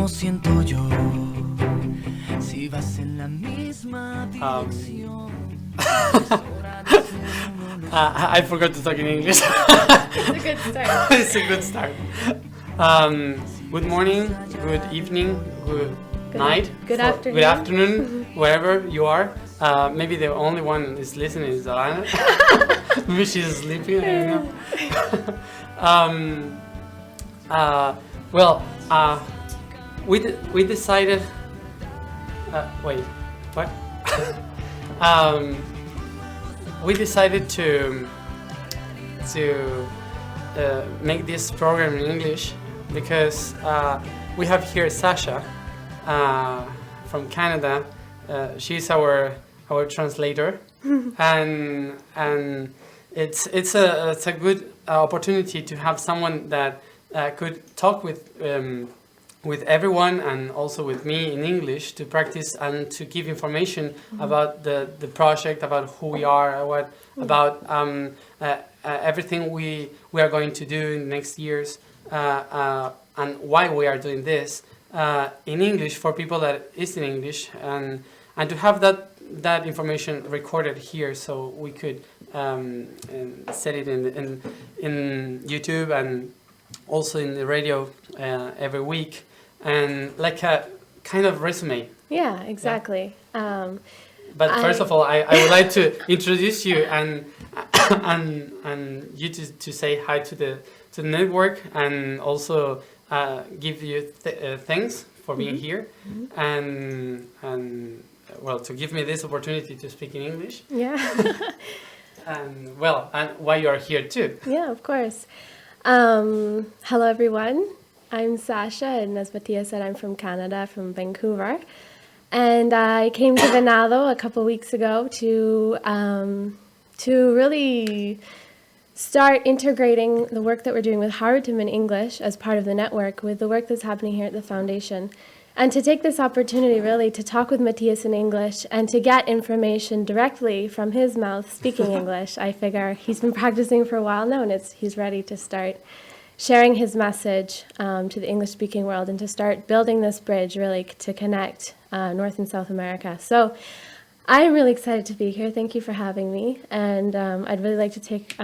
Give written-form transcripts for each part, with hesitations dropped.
siento yo. Si vas en la misma dirección. I forgot to talk in English. It's a good start. It's a good start. Good morning, good evening, good night, good afternoon. Good afternoon, wherever you are. Maybe the only one is listening is Alana. Maybe she's sleeping. I don't know. We decided. Wait, what? We decided to make this program in English because we have here Sasha from Canada. She's our translator, and it's a good opportunity to have someone that could talk with everyone and also with me in English to practice and to give information about the project, about who we are, about everything we are going to do in the next years, and why we are doing this in English for people that is in English, and to have that information recorded here so we could set it in YouTube and also in the radio every week. And like a kind of resume. Yeah, exactly. Yeah. But first of all, I would like to introduce you and you to say hi to the network and also give you thanks for being here and well, to give me this opportunity to speak in English. Yeah. and why you are here too. Yeah, of course. Hello, everyone. I'm Sasha, and as Matías said, I'm from Canada, from Vancouver. And I came to Venado a couple weeks ago to really start integrating the work that we're doing with Harutum in English as part of the network with the work that's happening here at the foundation. And to take this opportunity really to talk with Matías in English and to get information directly from his mouth speaking English. I figure he's been practicing for a while now and he's ready to start sharing his message to the English-speaking world and to start building this bridge really to connect North and South America. So I'm really excited to be here. Thank you for having me. And I'd really like to take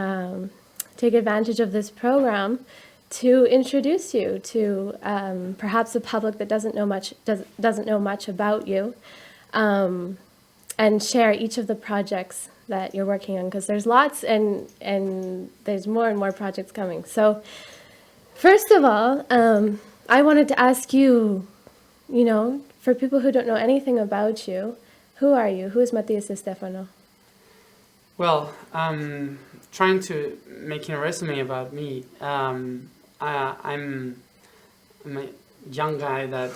advantage of this program to introduce you to perhaps a public that doesn't know much about you, and share each of the projects that you're working on, because there's lots and there's more and more projects coming. So first of all, I wanted to ask you, for people who don't know anything about you, who are you? Who is Matias De Stefano? Well, trying to make a resume about me. I'm a young guy that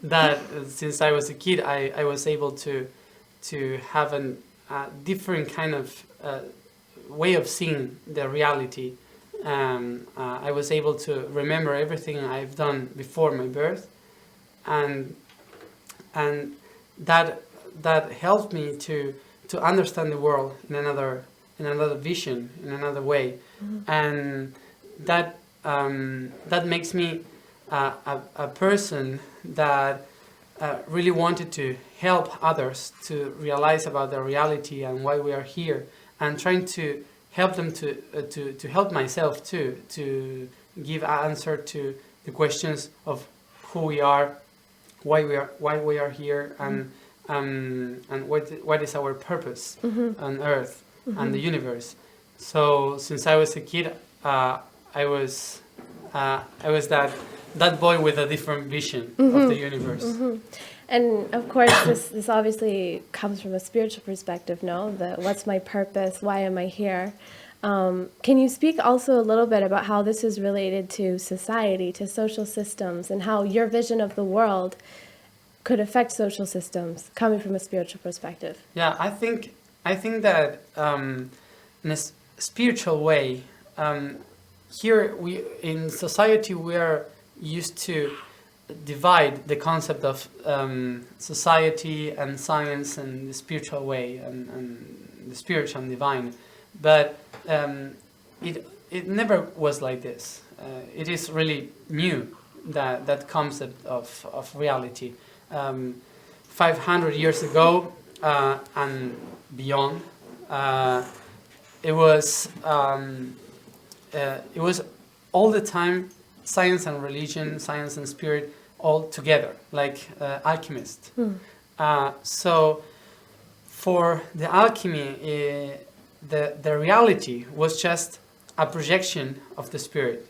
that since I was a kid, I was able to have a different kind of way of seeing the reality. I was able to remember everything I've done before my birth, and that helped me to understand the world in another vision, in another way, and that makes me a person that really wanted to help others to realize about the reality and why we are here, and trying to help them to help myself too, to give an answer to the questions of who we are, why we are here, and what is our purpose on Earth and the universe. So since I was a kid, I was that boy with a different vision of the universe. And of course, this obviously comes from a spiritual perspective, no? What's my purpose? Why am I here? Can you speak also a little bit about how this is related to society, to social systems, and how your vision of the world could affect social systems, coming from a spiritual perspective? Yeah, I think that in a spiritual way, here in society we are used to divide the concept of society and science and the spiritual way and the spiritual and divine, but it never was like this. It is really new that concept of reality. 500 years ago and beyond, it was all the time science and religion, science and spirit all together, like alchemists. So for the alchemy, the reality was just a projection of the spirit.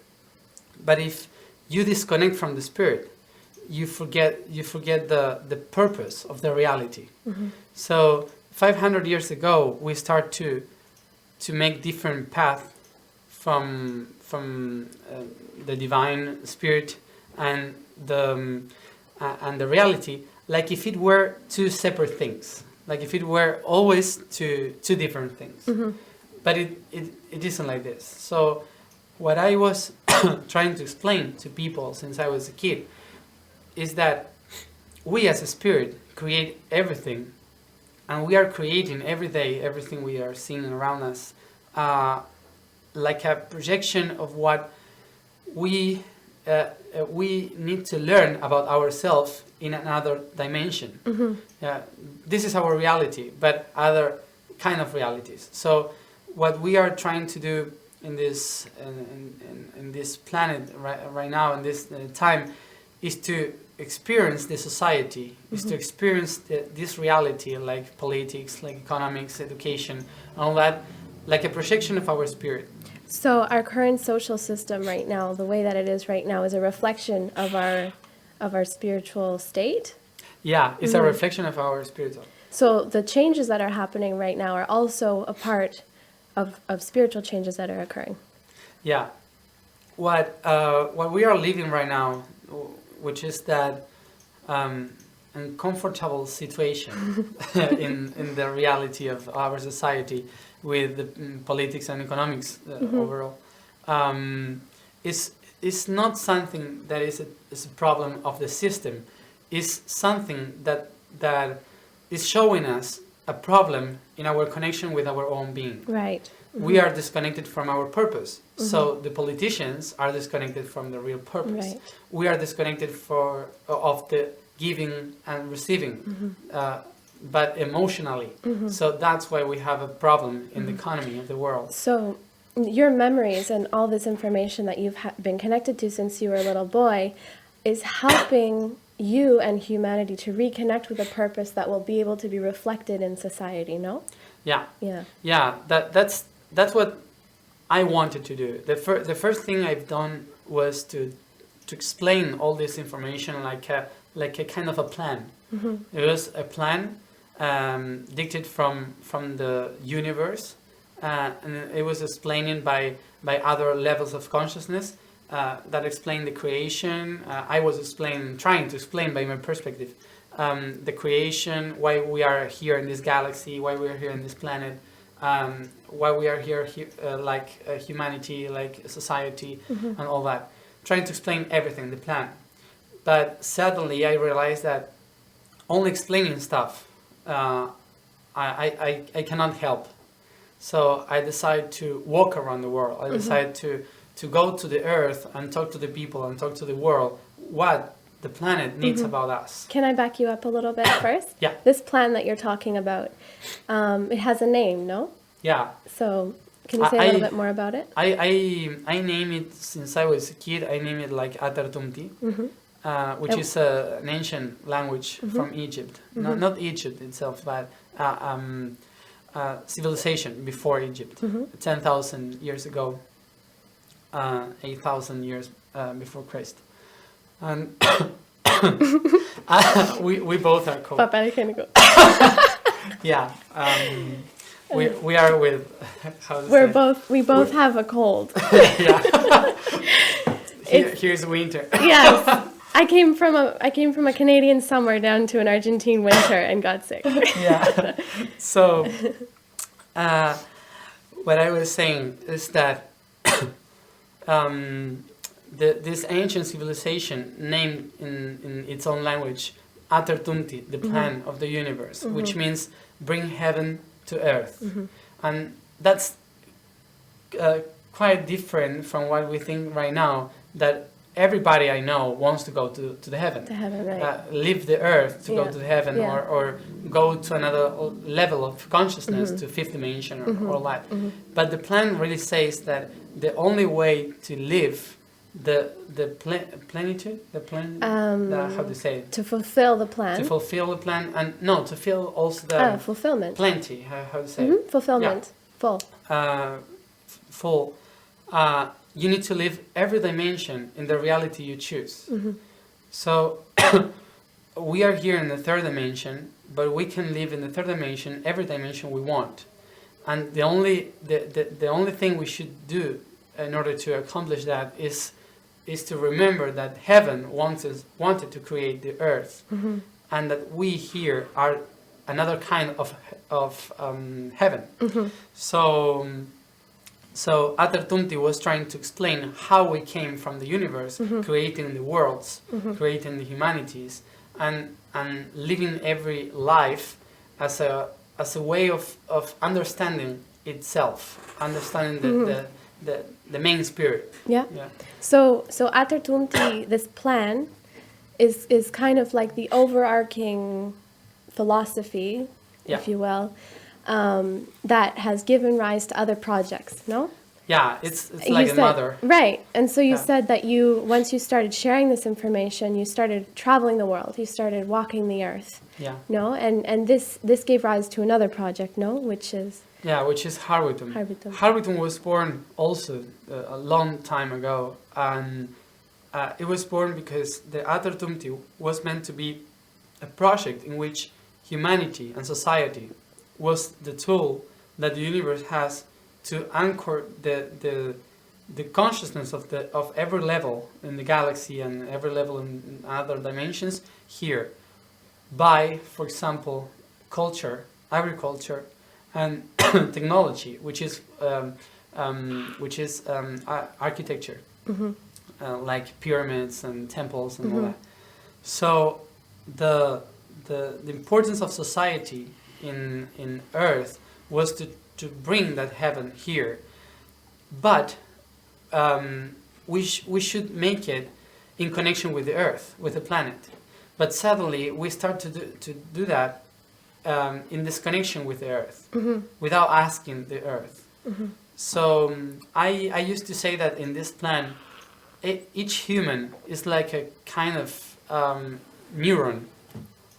But if you disconnect from the spirit, you forget the purpose of the reality. So 500 years ago, we start to make different paths from the divine spirit and the reality, like if it were two separate things, like if it were always two different things. But it isn't like this. So what I was trying to explain to people since I was a kid is that we as a spirit create everything, and we are creating every day everything we are seeing around us, like a projection of what we need to learn about ourselves in another dimension. This is our reality, but other kind of realities. So what we are trying to do in this planet right now, in this time, is to experience the society, is to experience this reality, like politics, like economics, education, all that, like a projection of our spirit. So our current social system right now, the way that it is right now, is a reflection of our spiritual state? Yeah, it's a reflection of our spiritual. So the changes that are happening right now are also a part of spiritual changes that are occurring. Yeah. What we are living right now, which is that uncomfortable situation in the reality of our society with the politics and economics overall, is not something that is a problem of the system. It's something that is showing us a problem in our connection with our own being. Right. We are disconnected from our purpose. So the politicians are disconnected from the real purpose. Right. We are disconnected of the giving and receiving, but emotionally. So that's why we have a problem in the economy of the world. So your memories and all this information that you've been connected to since you were a little boy is helping you and humanity to reconnect with a purpose that will be able to be reflected in society, no? Yeah. Yeah. Yeah, that's what I wanted to do. The first thing I've done was to explain all this information like a kind of a plan. It was a plan dictated from the universe, and it was explained by other levels of consciousness that explain the creation. I was trying to explain by my perspective the creation, why we are here in this galaxy, why we are here in this planet, why we are here like humanity, like society, and all that. Trying to explain everything, the plan. But suddenly I realized that only explaining stuff, I cannot help. So I decided to walk around the world. I decided to go to the earth and talk to the people and talk to the world what the planet needs about us. Can I back you up a little bit first? Yeah. This plan that you're talking about, it has a name, no? Yeah. So can you say a little bit more about it? I name it, since I was a kid, I name it like Atartumti, which is an ancient language from Egypt. Not Egypt itself, but civilization before Egypt, 10,000 years ago, 8,000 years before Christ. And we both are cold. Yeah. We are with. We both have a cold. Yeah. Here's winter. Yes. I came from a Canadian summer down to an Argentine winter and got sick. Yeah. So, what I was saying is that this ancient civilization named in its own language Atartumti, the plan of the universe, which means bring heaven to earth. And that's quite different from what we think right now, that everybody I know wants to go to the heaven. To heaven, right. Leave the earth to go Yeah. to the heaven, Yeah. or go to another level of consciousness, to fifth dimension or life. But the plan really says that the only way to live plenitude, how do you say it? To fulfill the plan. To fulfill the plan, and no, to feel also the fulfillment. plenty. How do you say it? Fulfillment. Full. Full. You need to live every dimension in the reality you choose. So we are here in the third dimension, but we can live in the third dimension, every dimension we want. And the only thing we should do in order to accomplish that is to remember that heaven wanted to create the earth, and that we here are another kind of heaven. So Atertunti was trying to explain how we came from the universe, creating the worlds, creating the humanities, and living every life as a way of understanding itself, understanding the main spirit. Yeah. So Atertunti, this plan, is kind of like the overarching philosophy, if you will, that has given rise to other projects, no? Yeah, it's like a mother. Right. And so you said that once you started sharing this information, you started traveling the world, you started walking the earth. Yeah. No? And this gave rise to another project, no? Which is Harwitum. Harwitum was born also a long time ago, and it was born because the Atertumti was meant to be a project in which humanity and society was the tool that the universe has to anchor the consciousness of every level in the galaxy and every level in other dimensions here, by, for example, culture, agriculture, and technology, which is architecture, like pyramids and temples and all that. So the importance of society in Earth was to bring that heaven here, but we should make it in connection with the Earth, with the planet. But suddenly we start to do that in this connection with the Earth, without asking the Earth. So I used to say that in this plan, each human is like a kind of neuron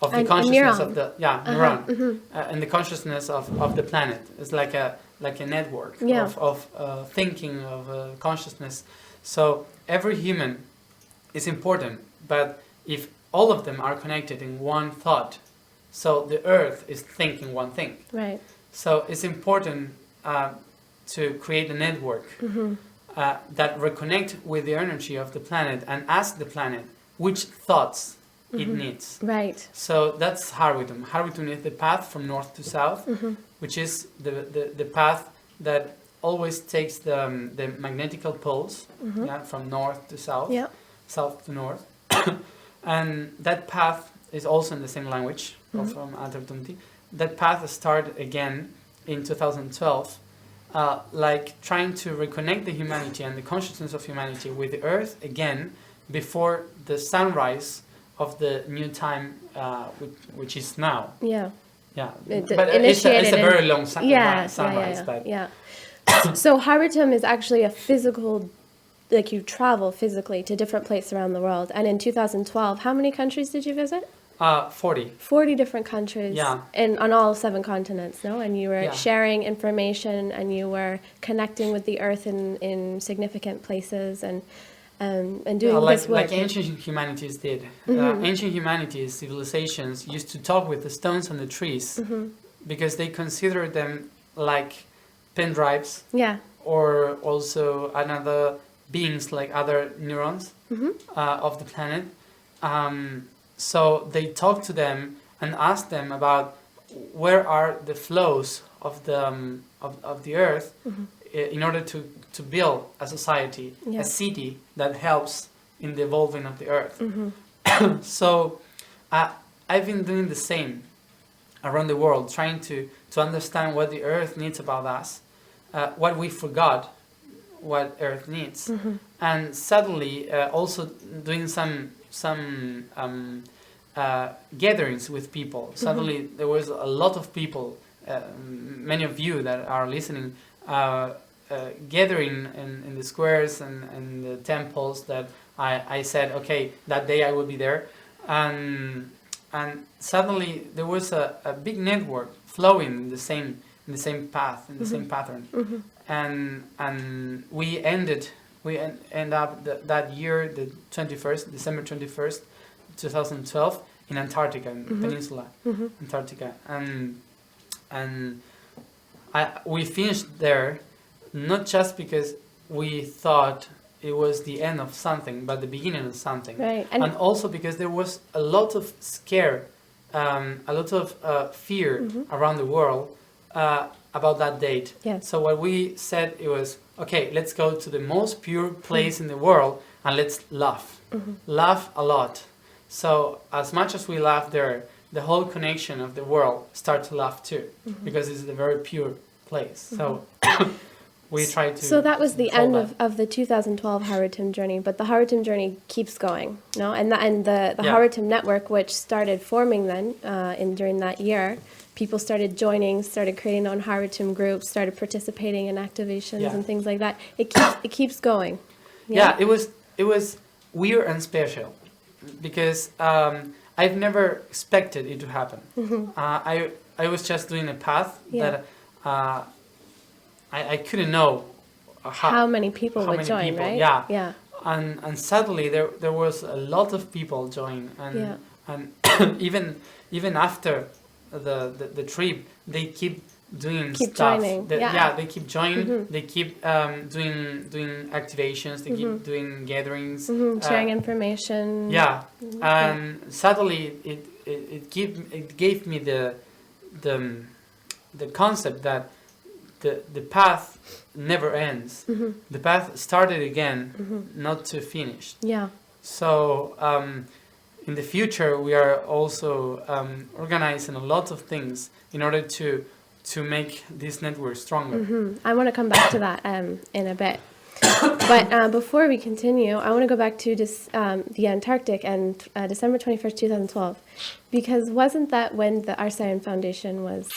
of the consciousness of the neuron, and the consciousness of the planet. It's like a network of thinking, of consciousness. So every human is important, but if all of them are connected in one thought, so the Earth is thinking one thing. Right. So it's important to create a network that reconnect with the energy of the planet and ask the planet which thoughts it needs. Right. So that's Harwitum. Harwitum is the path from north to south, which is the path that always takes the magnetical poles, from north to south, south to north. And that path is also in the same language, from Atertumti. That path started again in 2012, like trying to reconnect the humanity and the consciousness of humanity with the Earth again before the sunrise of the new time, which is now. Yeah. Yeah. But it's a very long sunrise. So Harwitum is actually a physical, like you travel physically to different places around the world. And in 2012, how many countries did you visit? 40. 40 different countries. Yeah. On all 7 continents, no? And you were sharing information, and you were connecting with the Earth in significant places, and doing this work. Like ancient humanities did. Ancient humanities, civilizations, used to talk with the stones and the trees because they considered them like pen drives, or also another beings like other neurons of the planet. So they talked to them and asked them about where are the flows of the Earth in order to build a society, a city that helps in the evolving of the Earth. So I've been doing the same around the world, trying to understand what the Earth needs about us, what we forgot, what Earth needs. And suddenly also doing some gatherings with people. Suddenly there was a lot of people, many of you that are listening, gathering in the squares and the temples that I said, okay, that day I will be there. And suddenly there was a big network flowing in the same path, in the same pattern. And we end up that year, the 21st, December 21st, 2012, in Antarctica, in Peninsula, Antarctica. And we finished there, not just because we thought it was the end of something, but the beginning of something. Right. And also because there was a lot of scare, a lot of fear around the world about that date. Yes. So what we said, it was, okay, let's go to the most pure place in the world and let's laugh. Laugh a lot. So as much as we laugh there, the whole connection of the world start to laugh too, because it's a very pure place. So we try to. So that was the end of the 2012 Haratim journey, but the Haratim journey keeps going, no? And the Haratim network, which started forming then during that year, people started joining, started creating their own Haratim groups, started participating in activations and things like that. It keeps going. Yeah, it was weird and special, because I've never expected it to happen. I was just doing a path that I couldn't know how many people would join, right? Yeah. And suddenly there was a lot of people join, and even after the trip, they keep doing stuff. Joining. They keep joining. They keep doing activations. They keep doing gatherings, sharing information. Yeah, and suddenly it gave me the concept that the path never ends. The path started again, not to finish. Yeah. So in the future, we are also organizing a lot of things in order to make this network stronger. I want to come back to that in a bit. But before we continue, I want to go back to the Antarctic and December 21st, 2012, because wasn't that when the Arsayian Foundation was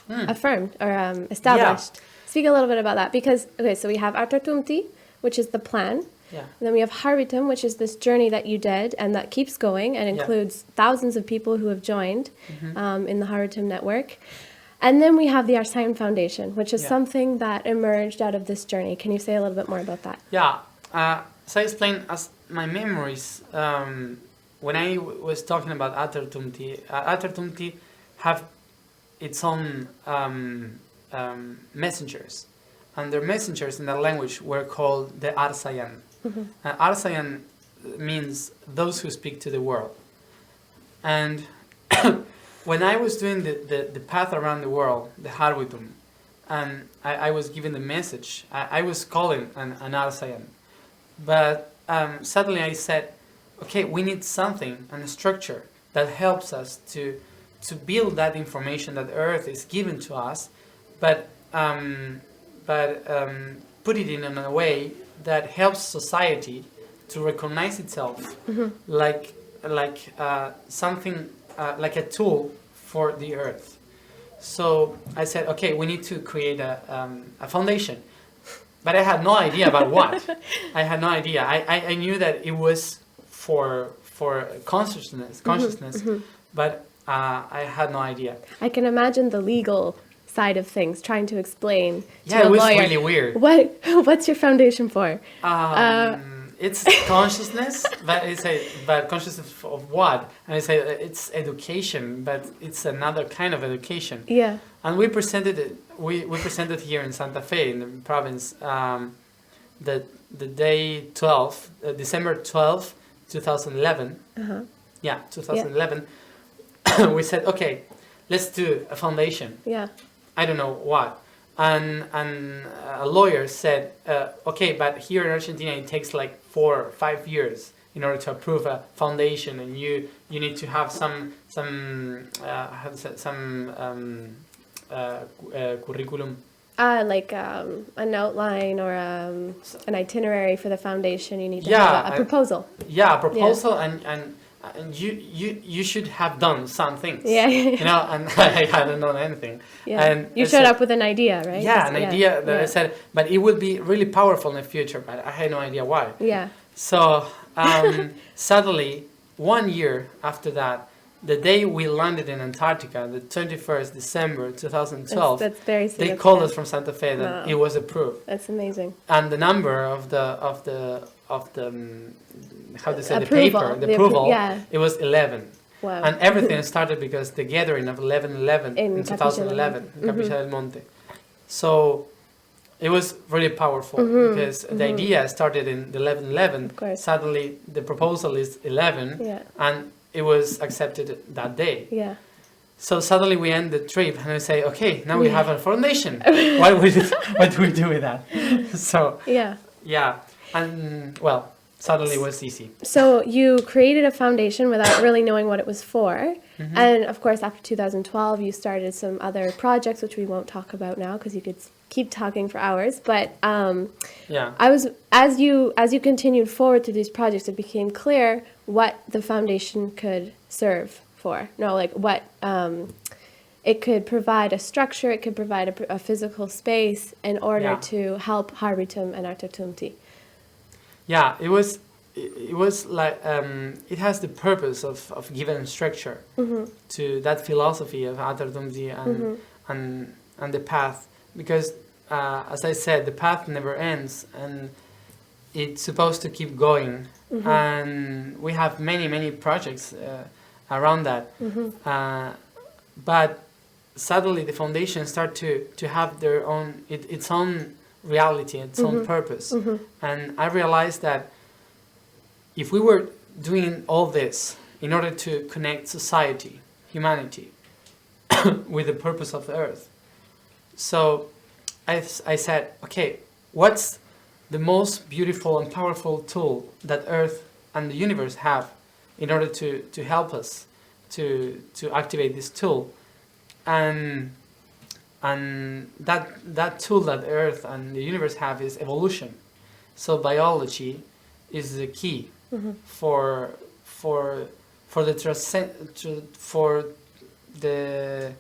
affirmed or established? Yeah. Speak a little bit about that, because, okay, so we have Artatumti, which is the plan. Yeah. And then we have Haritum, which is this journey that you did and that keeps going and includes thousands of people who have joined in the Haritum network. And then we have the Arsayian Foundation, which is something that emerged out of this journey. Can you say a little bit more about that? Yeah. So I explained as my memories, when I was talking about Artatumti have its own messengers. And their messengers in that language were called the Arsayian. Arsayian means those who speak to the world. And when I was doing the path around the world, the Harwitum, and I was given the message, I was calling an Arsayian. But suddenly I said, okay, we need something and a structure that helps us to build that information that Earth is given to us, but put it in a way that helps society to recognize itself like something like a tool for the Earth. So I said, okay, we need to create a foundation, but I had no idea about what. I had no idea. I knew that it was for consciousness, but I had no idea. I can imagine the legal side of things, trying to explain to it a was lawyer, really weird. What's your foundation for? It's consciousness, but consciousness of what? And I say it's education, but it's another kind of education. Yeah. And we presented it. We presented here in Santa Fe, in the province, the day 12, December 12, 2011. Yeah, 2011. Yeah. We said, okay, let's do a foundation. Yeah. I don't know what. And a lawyer said, okay, but here in Argentina it takes like 4 or 5 years in order to approve a foundation, and you need to have some curriculum. Like an outline or an itinerary for the foundation. You need to have a proposal. Yeah, a proposal, and you should have done some things. Yeah. You know, and I hadn't done anything. Yeah. And you showed up with an idea, right? Yeah, an idea that I said, but it would be really powerful in the future, but I had no idea why. Yeah. So suddenly, 1 year after that, the day we landed in Antarctica, the 21st December 2012, that's very significant. they called us from Santa Fe that it was approved. That's amazing. And the number of the how to say approval. the approval, yeah. it was 11. Wow. And everything started because the gathering of 11/11 in 2011 in Capilla del Monte. So it was really powerful because the idea started in the 11/11. Of course. Suddenly the proposal is 11, and it was accepted that day. Yeah. So suddenly we end the trip and we say, okay, now we have a foundation. what do we do with that? So yeah, and well, suddenly it was easy. So you created a foundation without really knowing what it was for. And of course, after 2012, you started some other projects, which we won't talk about now because you could keep talking for hours. But as you continued forward through these projects, it became clear what the foundation could serve for. No, like what it could provide a structure, it could provide a physical space in order to help Harbitum and Artatumti. Yeah, it was like it has the purpose of giving structure to that philosophy of Artatumti and the path, because as I said, the path never ends and it's supposed to keep going, and we have many projects around that, but suddenly the foundation start to have their own its own reality, its own purpose. And I realized that if we were doing all this in order to connect society, humanity, with the purpose of the earth, so I said, okay, what's the most beautiful and powerful tool that earth and the universe have in order to help us to activate this tool? And that tool that Earth and the universe have is evolution. So biology is the key for the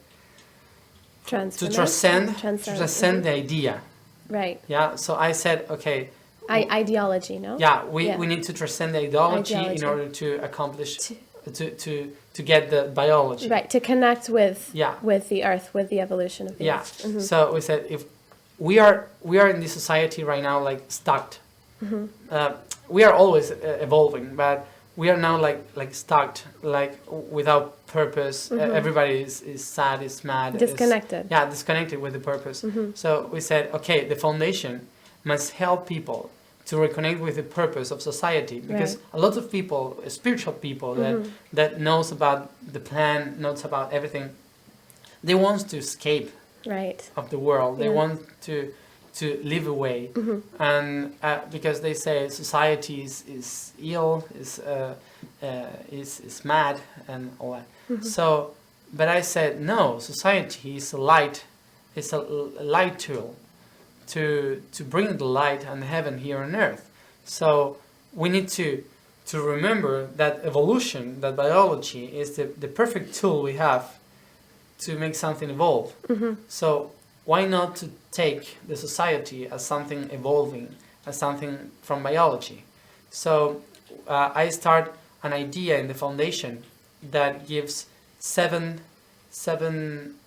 transcend the idea. Right. Yeah. So I said, okay. Ideology, no? Yeah. We need to transcend the ideology in order to accomplish to get the biology. Right, to connect with the earth, with the evolution of the earth. So we said, if we are in this society right now like stuck. We are always evolving, but we are now like stuck, like without purpose. Everybody is sad, is mad, disconnected. Disconnected with the purpose. So we said, okay, the foundation must help people to reconnect with the purpose of society, because a lot of people, spiritual people that knows about the plan, knows about everything, they want to escape of the world. They want to live away, and because they say society is ill, is mad and all that. So, but I said no. Society is a light. It's a light tool to bring the light and heaven here on earth. So we need to remember that evolution, that biology is the perfect tool we have to make something evolve. So why not to take the society as something evolving, as something from biology? So I start an idea in the foundation that gives seven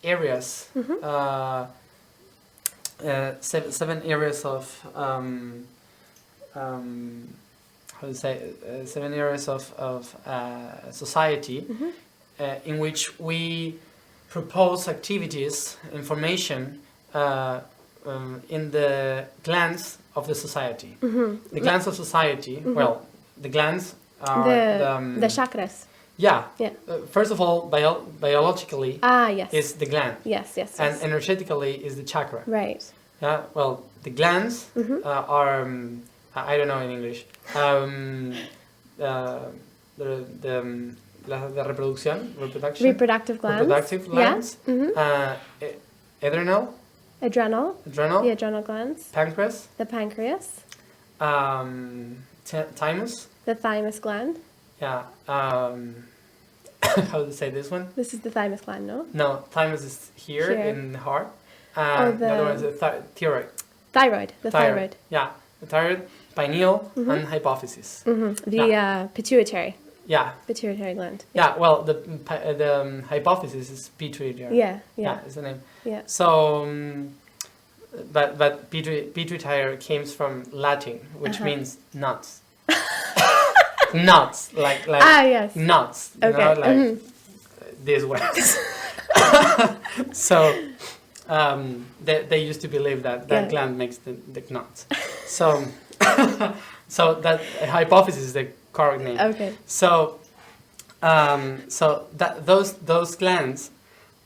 areas, seven areas of how to say 7 areas of society, in which we propose activities, information in the glands of the society. The glands of society, well, the glands are the chakras. Yeah. First of all, biologically, is the gland. Yes. And energetically is the chakra. Right. Yeah. Well, the glands are I don't know in English. La reproducción, reproduction. Reproductive glands. Reproductive glands. Yeah. Adrenal. Adrenal. Adrenal. The adrenal glands. Pancreas. The pancreas. Thymus. The thymus gland. Yeah. How to say this one? This is the thymus gland, no? No, thymus is here in the heart. The other one is the thyroid. Thyroid. The thyroid. Yeah, the thyroid, pineal, and hypophysis. The pituitary. Yeah. Pituitary gland. Yeah. Well, the hypophysis is pituitary. Yeah. Is the name. Yeah. So, but pituitary comes from Latin, which means nuts. Nuts, like yes. nuts. You know, like these words. So, they used to believe that gland makes the nuts. So, so that hypophysis is the correct name. Okay. So, so that those glands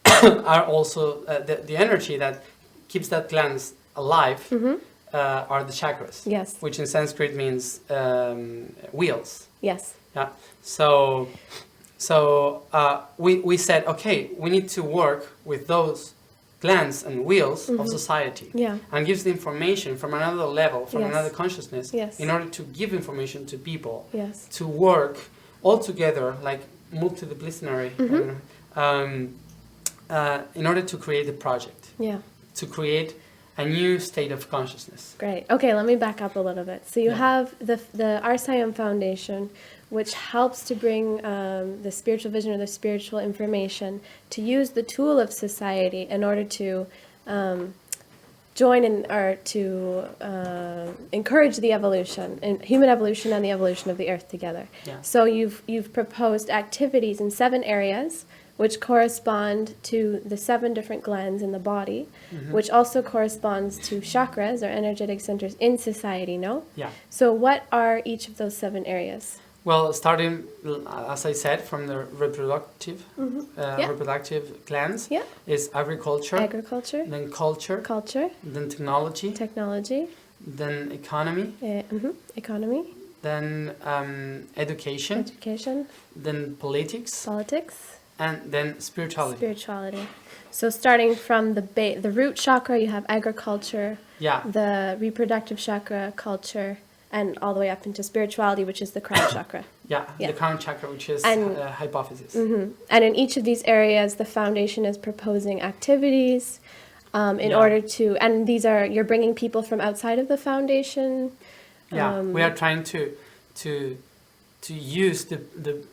are also the energy that keeps that glands alive. Are the chakras. Yes. Which in Sanskrit means wheels. Yes. Yeah. So we said, okay, we need to work with those glands and wheels of society. Yeah. And gives the information from another level, from another consciousness, Yes. in order to give information to people. Yes. To work all together, like multidisciplinary, in order to create a project. Yeah. To create a new state of consciousness. Great. Okay, let me back up a little bit. So you have the Arsayian Foundation, which helps to bring the spiritual vision or the spiritual information to use the tool of society in order to join in or to encourage the evolution, and human evolution and the evolution of the earth together. Yeah. So you've proposed activities in 7 areas which correspond to the 7 different glands in the body, which also corresponds to chakras or energetic centers in society, no? Yeah. So what are each of those 7 areas? Well, starting, as I said, from the reproductive glands, is agriculture, then culture, then technology, then economy, then education, then politics, and then spirituality. So starting from the root chakra, you have agriculture, the reproductive chakra, culture, and all the way up into spirituality, which is the crown chakra. The crown chakra, which is hypophysis. And in each of these areas, the foundation is proposing activities in order to, and these are, you're bringing people from outside of the foundation. We are trying to use the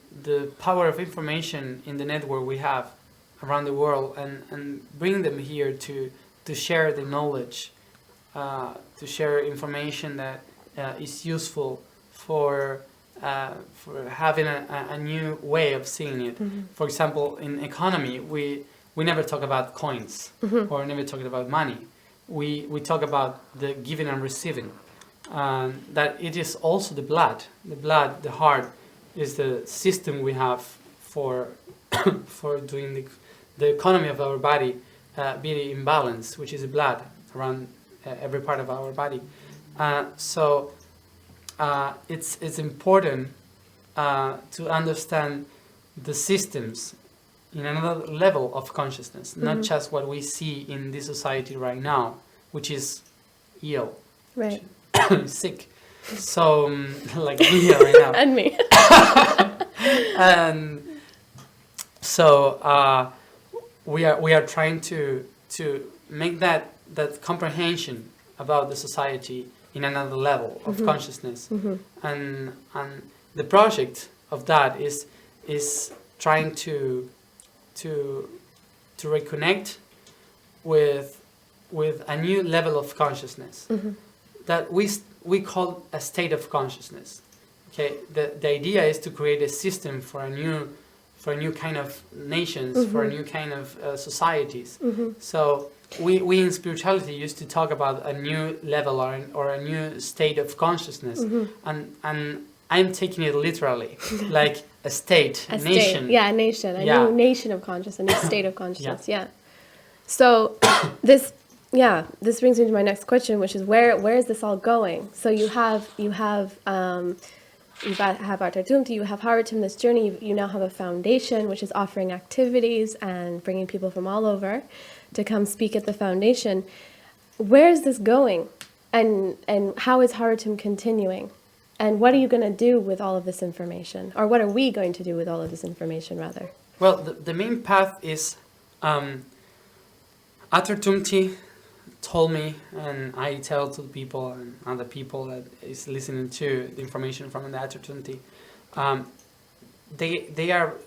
power of information in the network we have around the world and bring them here to share the knowledge, to share information that is useful for having a new way of seeing it. For example, in economy, we never talk about coins or never talk about money. We talk about the giving and receiving. That it is also the blood, the heart is the system we have for doing the economy of our body be in balance, which is the blood around every part of our body. So it's important to understand the systems in another level of consciousness, not just what we see in this society right now, which is ill, right, sick. So like me right now, and me. And so we are trying to make that comprehension about the society in another level of consciousness, and the project of that is trying to reconnect with a new level of consciousness that we call a state of consciousness. Okay, the idea is to create a system for a new kind of nations, for a new kind of societies. So we in spirituality used to talk about a new level or a new state of consciousness, and I'm taking it literally, like a state, a nation. Yeah, a nation, a new nation of consciousness, a new state of consciousness. So this brings me to my next question, which is where is this all going? So you have Artartumti, you have Haratum, this journey. You now have a foundation which is offering activities and bringing people from all over to come speak at the foundation. where is this going? And how is Haratum continuing? And what are you going to do with all of this information? Or what are we going to do with all of this information, rather? Well, the main path is Atertumti told me, and I tell to the people and other people that is listening to the information from the Atertumti,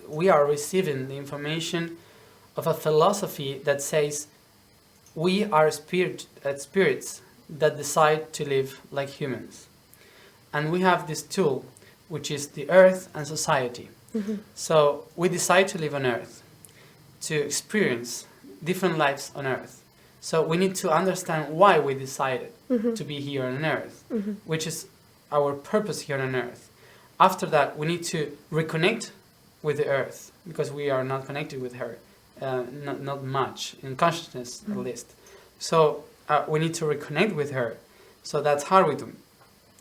we are receiving the information of a philosophy that says we are spirits that decide to live like humans. And we have this tool, which is the earth and society. Mm-hmm. So we decide to live on earth, to experience different lives on earth. So we need to understand why we decided to be here on earth, which is our purpose here on earth. After that, we need to reconnect with the earth, because we are not connected with her, not much, in consciousness at least. So we need to reconnect with her. So that's Harwitum.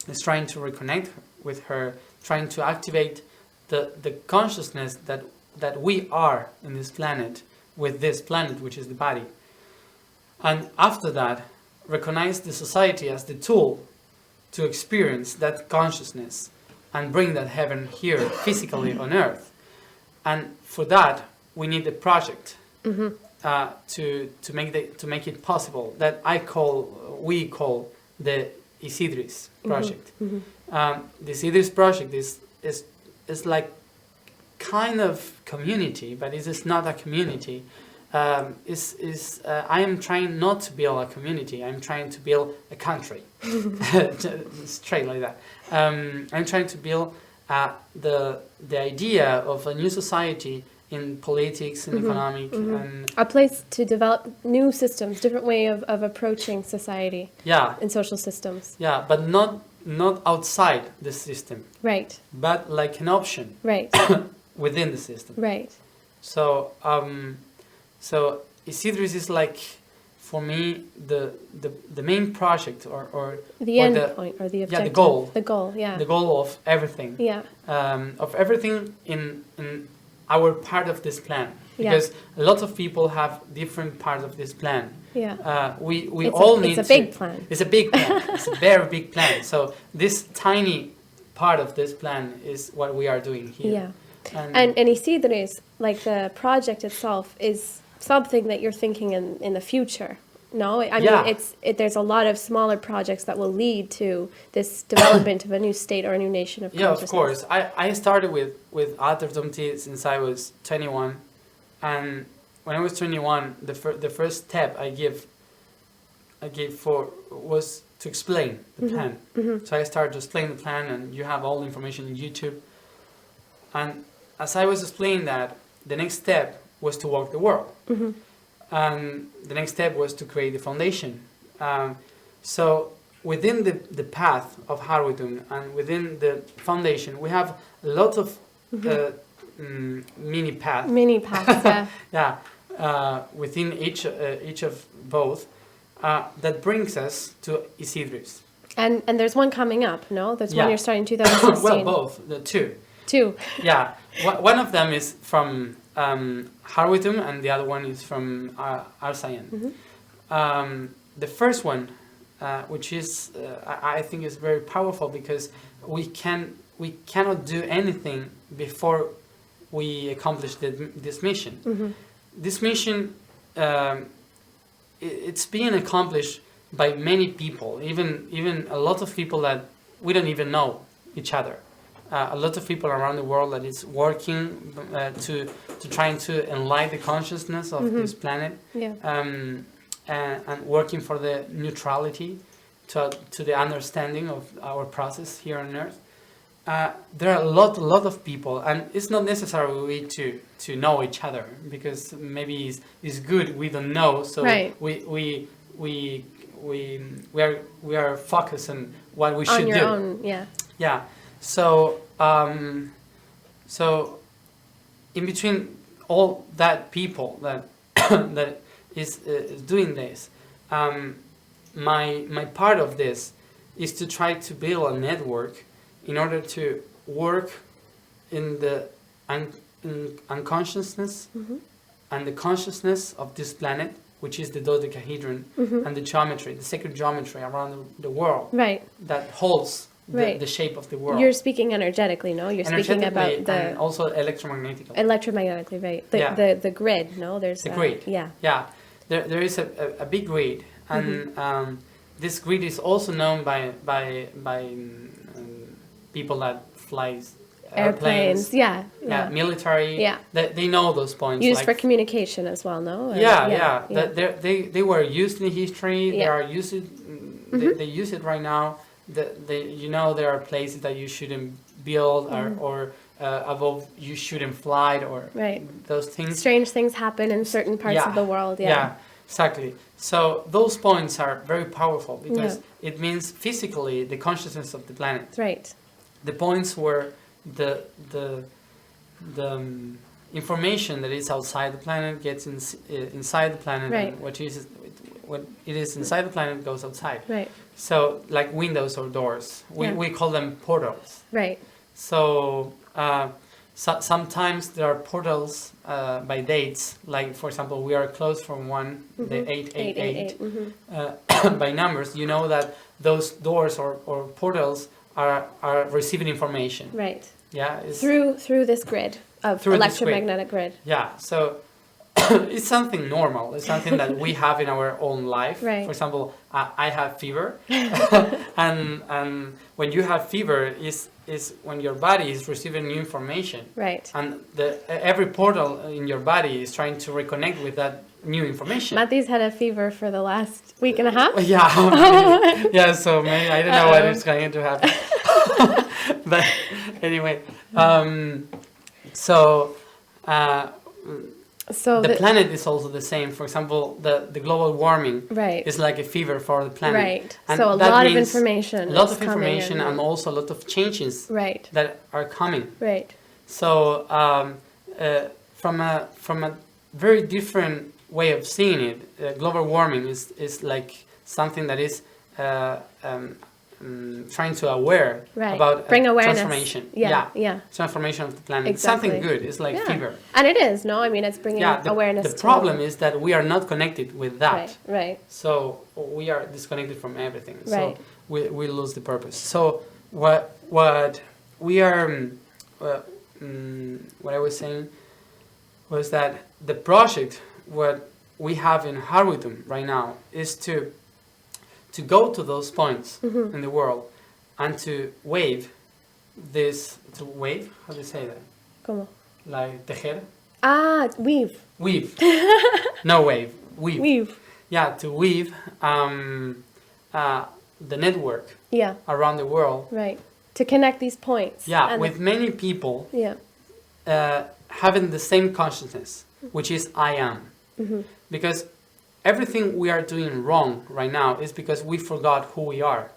It's trying to reconnect with her, trying to activate the consciousness that we are in this planet, with this planet, which is the body. And after that, recognize the society as the tool to experience that consciousness and bring that heaven here physically on earth. And for that, we need a project to make it possible, that we call the Isidris project. The Isidris project is like kind of community, but it is not a community. I am trying not to build a community. I'm trying to build a country, straight like that. I'm trying to build the idea of a new society in politics and economic and a place to develop new systems, different way of approaching society. Yeah. And social systems. Yeah, but not outside the system. Right. But like an option. Right. Within the system. Right. So so Isidris is like, for me, the main project or the end point or the objective. Yeah, the goal. The goal, yeah. The goal of everything. Yeah. Of everything in our part of this plan. Because a lot of people have different parts of this plan. Yeah. We all need. It's a big plan. It's a big plan. It's a very big plan. So this tiny part of this plan is what we are doing here. Yeah. And Isidris, like the project itself, is something that you're thinking in the future. No, I mean there's a lot of smaller projects that will lead to this development of a new state or a new nation of consciousness. Yeah, of course. I started with Atertumti since I was 21, and when I was 21, the first step I gave was to explain the plan. So I started to explain the plan, and you have all the information on YouTube. And as I was explaining that, the next step was to walk the world. And the next step was to create the foundation. So within the path of Harwitum and within the foundation, we have a lot of mini paths. Mini paths, yeah. Yeah, within each of both, that brings us to Isidris. And there's one coming up, no? There's one you're starting 2016. Well, both, the two. Two. Yeah, one of them is from Harwitum, and the other one is from Arsayian. The first one, which is I think is very powerful, because we cannot do anything before we accomplish this mission. This mission, it's being accomplished by many people, even a lot of people that we don't even know each other. A lot of people around the world that is working to trying to enlighten the consciousness of this planet, and working for the neutrality, to the understanding of our process here on Earth. There are a lot of people, and it's not necessary to know each other, because maybe it's good we don't know, so we are focused on what we should do. On your own, yeah. Yeah. So so in between all that people that that is doing this, my part of this is to try to build a network in order to work in the unconsciousness and the consciousness of this planet which is the dodecahedron, and the geometry, the sacred geometry around the world Right. that holds Right. the shape of the world. You're speaking energetically, no? You're speaking about and also electromagnetically. Electromagnetically, right? The grid, no? There's The grid. Yeah. Yeah. There is a big grid, and this grid is also known by people that flies Airplanes. Yeah. military. Yeah. They know those points. Used for communication as well, no? Or- Yeah. They were used in history. They Yeah. are used. They use it right now. There are places that you shouldn't build or above you shouldn't fly or Right. those things. Strange things happen in certain parts of the world. Yeah, exactly. So those points are very powerful because it means physically the consciousness of the planet. Right. The points where the information that is outside the planet gets inside the planet, Right. and what it is inside the planet goes outside. Right. So like windows or doors, we call them portals. Right. So sometimes there are portals by dates, like for example we are close from one, the 888. By numbers, you know that those doors or portals are receiving information. Right. Yeah. Through this grid of electromagnetic grid. Yeah. So it's something normal. It's something that we have in our own life. Right. For example, I have fever, and when you have fever is when your body is receiving new information. Right. And every portal in your body is trying to reconnect with that new information. Matías had a fever for the last week and a half. Yeah. Yeah. So maybe I don't know what is going to happen. But anyway, so the planet is also the same. For example, the global warming is like a fever for the planet. Right. And so a lot of information. A lot of information and also a lot of changes that are coming. Right. So from a very different way of seeing it, global warming is like something that is trying to aware about bring awareness. Transformation. Yeah. Transformation of the planet. Exactly. It's something good. It's like fever. And it is, no? I mean, it's bringing awareness. The problem is that we are not connected with that. Right. So we are disconnected from everything. So we lose the purpose. So what we are, what I was saying was that the project, what we have in Harwitum right now is to go to those points in the world and to wave this, how do you say that? ¿Cómo? Like tejer? Weave. Weave. No wave. Weave. Weave. Yeah, to weave the network around the world. Right. To connect these points. Yeah, with many people having the same consciousness, which is I am. Because everything we are doing wrong right now is because we forgot who we are.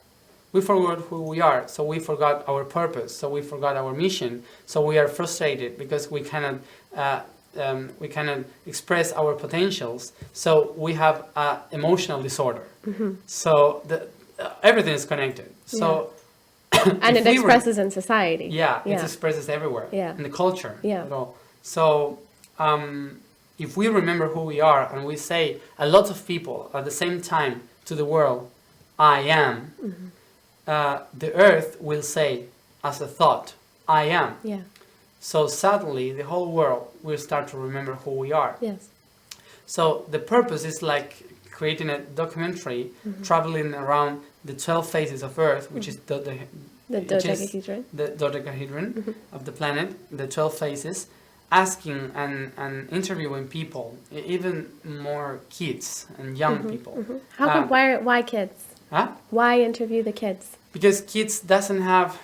We forgot who we are, so we forgot our purpose, so we forgot our mission, so we are frustrated because we cannot express our potentials, so we have emotional disorder. So everything is connected. So and it expresses in society. Yeah, it expresses everywhere in the culture. Yeah. At all. So if we remember who we are and we say a lot of people at the same time to the world, I am, the earth will say as a thought, I am. Yeah. So suddenly the whole world will start to remember who we are. Yes. So the purpose is like creating a documentary, traveling around the 12 phases of Earth, which is the dodecahedron of the planet, the 12 phases, asking and interviewing people, even more kids and young people. How come? Why kids? Huh? Why interview the kids? Because kids doesn't have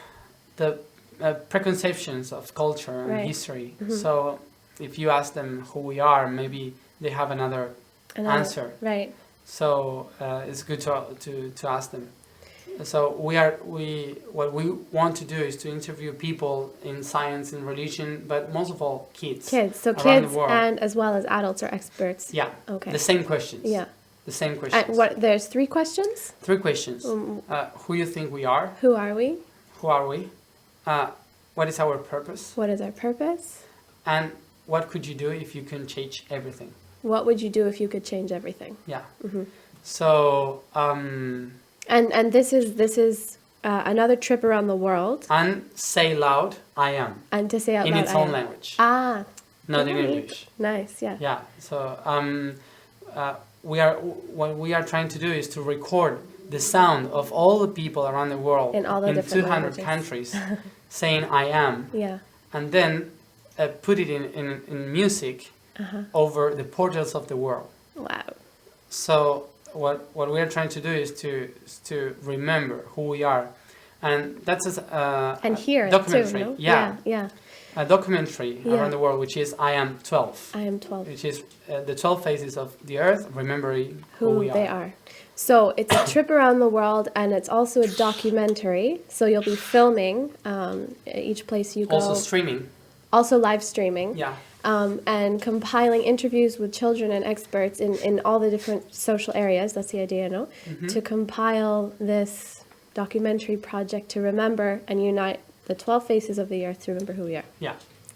the preconceptions of culture and history. So if you ask them who we are, maybe they have another answer. Right. So it's good to ask them. So what we want to do is to interview people in science and religion, but most of all kids. Kids. So around kids the world. and as well as adults are experts. Yeah. Okay. The same questions. Yeah. The same questions. And there's 3 questions? 3 questions. Who you think we are? Who are we? Who are we? What is our purpose? What is our purpose? And what could you do if you can change everything? What would you do if you could change everything? Yeah. Mm-hmm. So, And this is another trip around the world. and say loud, I am. And to say out In loud, its I own am. language. Ah. Not in neat. English. Nice, yeah. Yeah. So, what we are trying to do is to record the sound of all the people around the world In all the different 200 languages. countries saying I am, Yeah. and then put it in music over the portals of the world. Wow. So what we are trying to do is to remember who we are, and that's And hear documentary. it too, no? Yeah, Yeah. a documentary Yeah. around the world, which is I Am 12, I am 12. which is the 12 phases of the Earth, remembering who we They are. are. So it's a trip around the world, and it's also a documentary. So you'll be filming each place you go. Also streaming. Also live streaming. Yeah. And compiling interviews with children and experts in all the different social areas. That's the idea, no? To compile this documentary project to remember and unite the 12 faces of the earth to remember who we are. Yeah,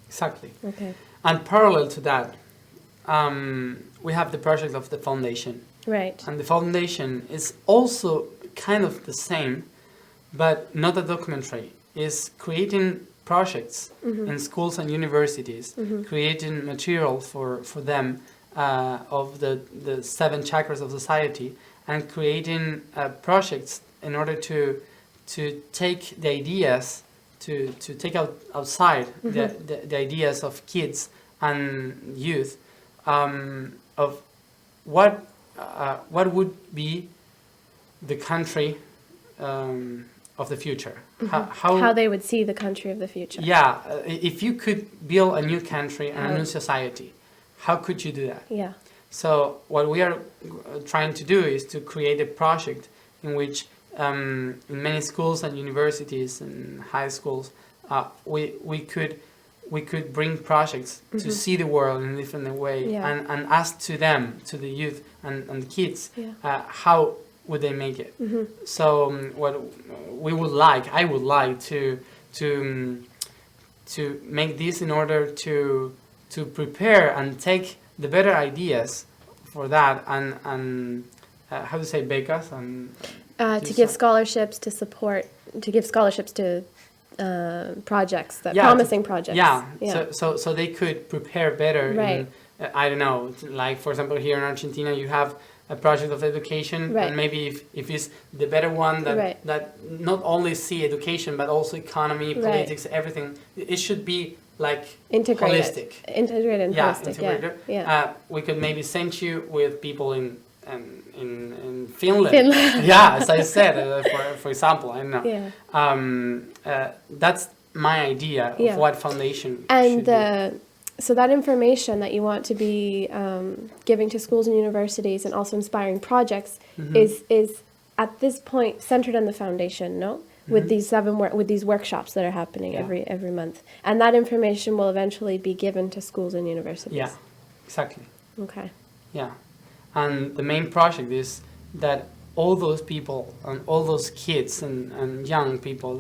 exactly. Okay. And parallel to that, we have the project of the foundation. Right. And the foundation is also kind of the same, but not a documentary. It's creating projects in schools and universities, creating material for them of the 7 chakras of society, and creating projects in order to take the ideas, to take outside the ideas of kids and youth, of what would be the country of the future. How they would see the country of the future. Yeah, if you could build a new country and a new society, how could you do that? Yeah. So what we are trying to do is to create a project in which in many schools and universities and high schools, we could bring projects to see the world in a different way, and ask to them, to the youth and the kids, how would they make it. So what I would like to make this in order to prepare and take the better ideas for that, and how to say becas, and To give scholarships to support, to give scholarships to projects, that promising projects. Yeah. So they could prepare better. Right. I don't know, like for example here in Argentina you have a project of education, Right. and maybe if it's the better one that not only see education but also economy, politics, everything, it should be like Integrated. holistic. Integrated and holistic. Integrated. Yeah. We could maybe send you with people in Finland. Finland. Yeah, as I said, for example, I don't know. Yeah. That's my idea of what foundation And should be. so that information that you want to be giving to schools and universities and also inspiring projects is at this point centered on the foundation, no? With these with these workshops that are happening every month. And that information will eventually be given to schools and universities. Yeah, exactly. Okay. Yeah. And the main project is that all those people and all those kids and young people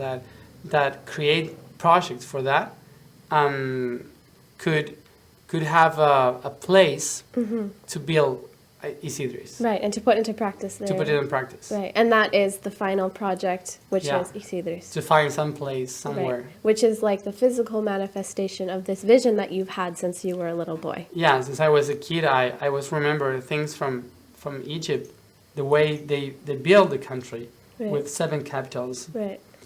that create projects for that could have a place to build Isidris. Right, and to put into practice there. To put it in practice. Right, and that is the final project, which is Isidris. To find some place somewhere. Right. Which is like the physical manifestation of this vision that you've had since you were a little boy. Yeah, since I was a kid, I was remember things from Egypt, the way they build the country with 7 capitals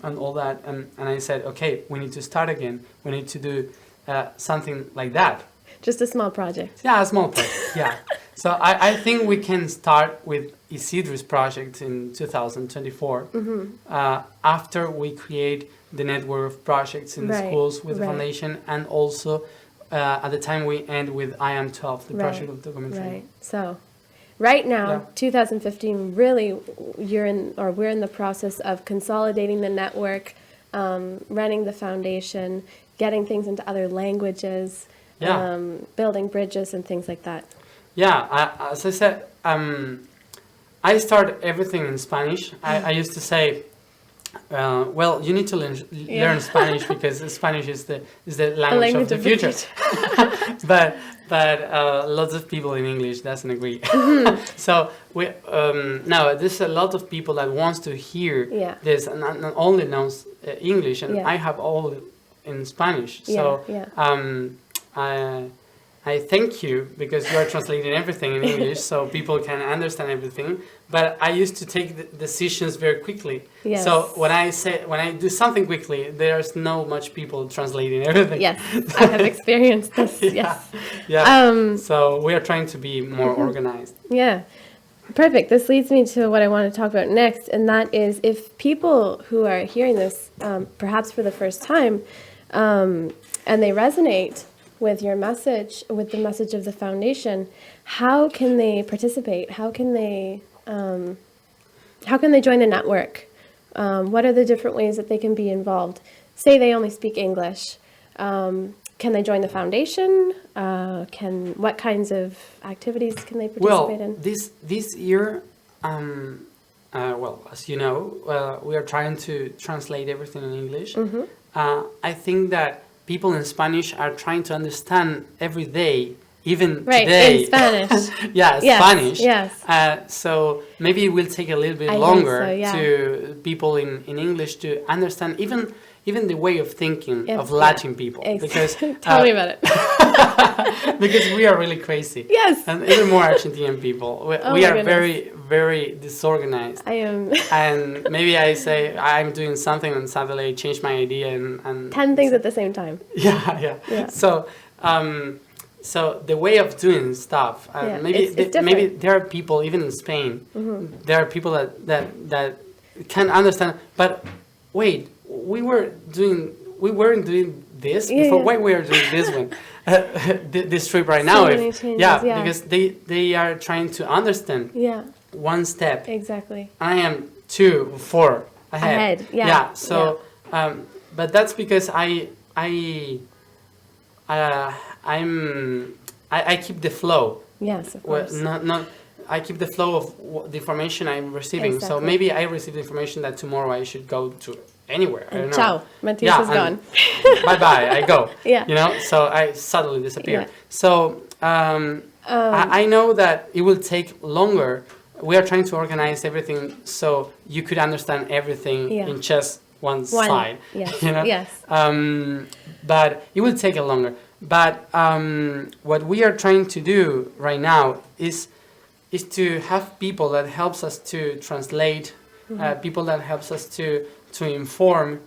and all that. And I said, okay, we need to start again. We need to do something like that. Just a small project. Yeah, a small project, yeah. So I think we can start with Isidris project in 2024 after we create the network of projects in the schools with the foundation, and also at the time we end with I Am 12, the project of documentary. Right. So right now, 2015, really we're in the process of consolidating the network, running the foundation, getting things into other languages, building bridges and things like that. Yeah, as I said, I started everything in Spanish. I used to say, well, you need to learn Spanish because Spanish is the language of the future. But but lots of people in English doesn't agree. So we now there's a lot of people that wants to hear this, and not only knows English, and I have all in Spanish. So I thank you because you are translating everything in English, so people can understand everything. But I used to take the decisions very quickly. Yes. So when I do something quickly, there's no much people translating everything. Yes, I have experienced this. Yes. Yeah. So we are trying to be more organized. Yeah. Perfect. This leads me to what I want to talk about next, and that is if people who are hearing this, perhaps for the first time, and they resonate with your message, with the message of the foundation, how can they participate? How can they join the network? What are the different ways that they can be involved? Say they only speak English. Can they join the foundation? What kinds of activities can they participate in? This year, as you know, we are trying to translate everything in English. I think that people in Spanish are trying to understand every day, even today. In Spanish. Yes, Spanish. Yes. So maybe it will take a little bit longer to people in English to understand even the way of thinking of Latin people. Because tell me about it. because we are really crazy. Yes. And even more Argentinian people. We are very, very disorganized. I am. And maybe I say I'm doing something and suddenly I change my idea and 10 things at the same time. Yeah. So so the way of doing stuff, maybe there are people even in Spain. There are people that can understand. But wait, we weren't doing this before. Why we are doing this one? This trip right now. Because they are trying to understand. One step. Exactly. I am 4 ahead. So, but that's because I keep the flow. Yes, of course. I keep the flow of the information I'm receiving. Exactly. So maybe I receive the information that tomorrow I should go to anywhere. And ciao, Matías is gone. Bye bye, I go. Yeah. So I suddenly disappear. Yeah. So I know that it will take longer. We are trying to organize everything so you could understand everything in just one side. Yes. Yes. But it will take a longer. But what we are trying to do right now is to have people that helps us to translate, people that helps us to inform,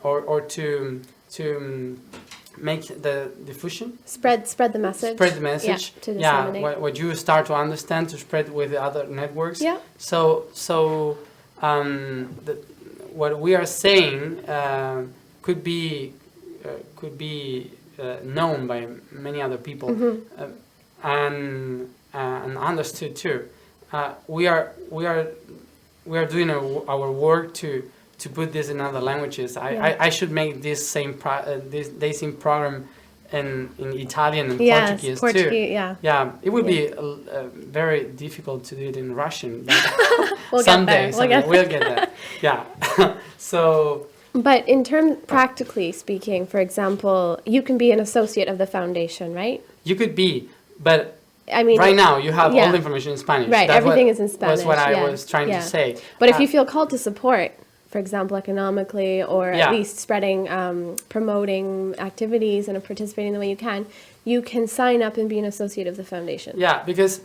or to make the diffusion. Spread the message. Spread the message. To disseminate. What you start to understand to spread with the other networks. Yeah. So what we are saying could be known by many other people, and understood too. We are doing our work to put this in other languages. I should make this same program in Italian and Portuguese too. Yeah, it would be very difficult to do it in Russian. But someday we'll get there. Yeah. So. But in terms, practically speaking, for example, you can be an associate of the foundation, right? You could be, but I mean, right now you have all the information in Spanish. Right, everything is in Spanish. That's what I was trying to say. But if you feel called to support, for example, economically, or at least spreading, promoting activities and participating the way you can sign up and be an associate of the foundation. Yeah, because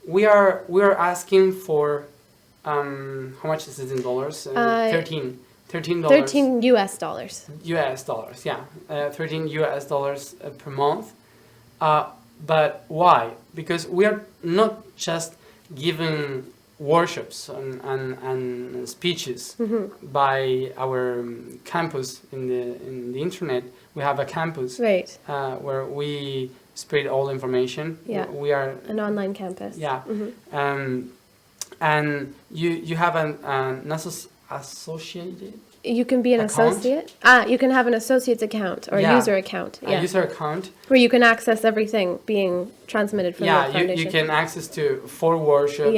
we are asking for how much is it in dollars? $13. $13 US dollars. US dollars, yeah, $13 US dollars per month. But why? Because we are not just giving workshops and speeches by our campus in the internet. We have a campus where we spread all information. Yeah. We are an online campus. Yeah. And you have an associated. You can be an associate. You can have an associate's account or a user account. A user account. Where you can access everything being transmitted from the foundation. You can access to 4 workshops,